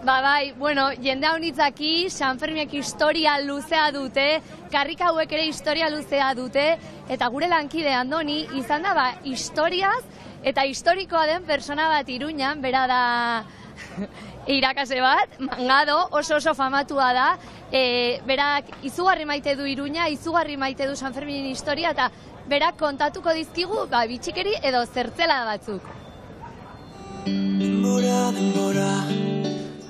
Bai, bueno, jende honitzaki, San Ferminek historia luzea dute, karrika hauek ere historia luzea dute, eta gure lankide Andoni izan da, historiaz, eta historikoa den persona bat Iruñan, bera da irakasle bat, Mangado, oso famatua da, berak izugarri maite du Iruña, izugarri maite du San Ferminen historia, eta berak kontatuko dizkigu, bitxikeri edo zertzela batzuk.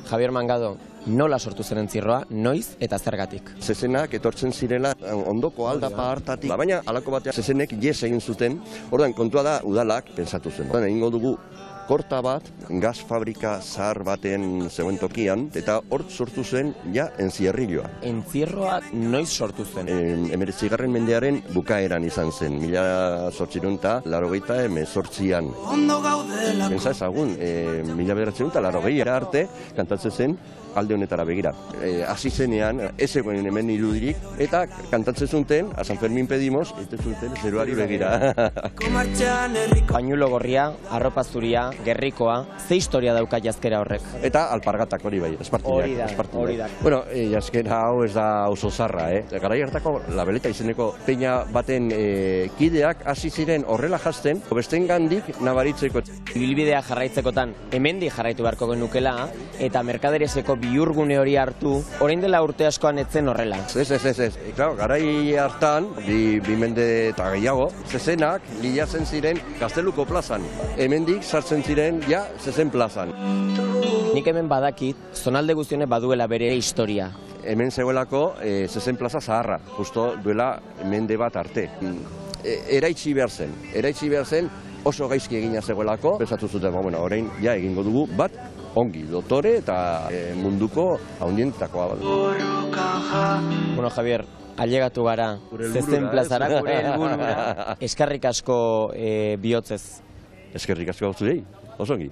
Javier Mangado, nola sortu zen entzierroa, noiz eta zergatik? Zezenak etortzen zirela ondoko aldapa hartatik, baina halako batean zezenek jes egin zuten, orduan kontua da udalak pensatu zen. Egingo dugu korta bat, gaz fabrika zahar baten zegoen tokian, eta hor sortu zen ja entzierrilloa. Entzierroa noiz sortu zen? 19. mendearen bukaeran izan zen, 1888an. Pentsa ezagun, 1980 arte kantatzen zen alde honetara begira. Hasi zenean, ez egoen hemen irudirik, eta kantatzen zuten, a San Fermin pedimos, eta zuten zeruari begira. Pañulo gorria, arropa zuria, gerrikoa, ze historia dauka jazkera horrek? Eta alpargatak hori bai, espartinak. Hori da. Bueno, jazkera hau ez da oso zarra, Garai hartako labeleta izeneko peña baten kideak hasi ziren horrela jazten, besten gandik nabaritzeko. Ibilbidea jarraitzekotan, hemendik jarraitu beharko genukela, eta merkadereseko bihurgune hori hartu, orain dela urte askoan etzen horrela. Ez. Claro, garai hartan, bi mende eta gehiago, zezenak liatzen ziren Gazteluko plazan. Hemendik sartzen ziren ja zezen plazan. Nik hemen badakit, zonalde guztione baduela bere historia. Hemen zegoelako zezen plaza zaharra, justo duela mende bat arte. Eraitsi behar zen, oso gaizki egina zegoelako, pensatu zuten, orain ja egingo dugu bat, ongi, dotore eta munduko haundientakoa bat. Bueno, Javier, ailegatu gara, zezen plazara, gure helburura. Eskerrik asko bihotzez. Eskerrik asko zurei, oso ongi.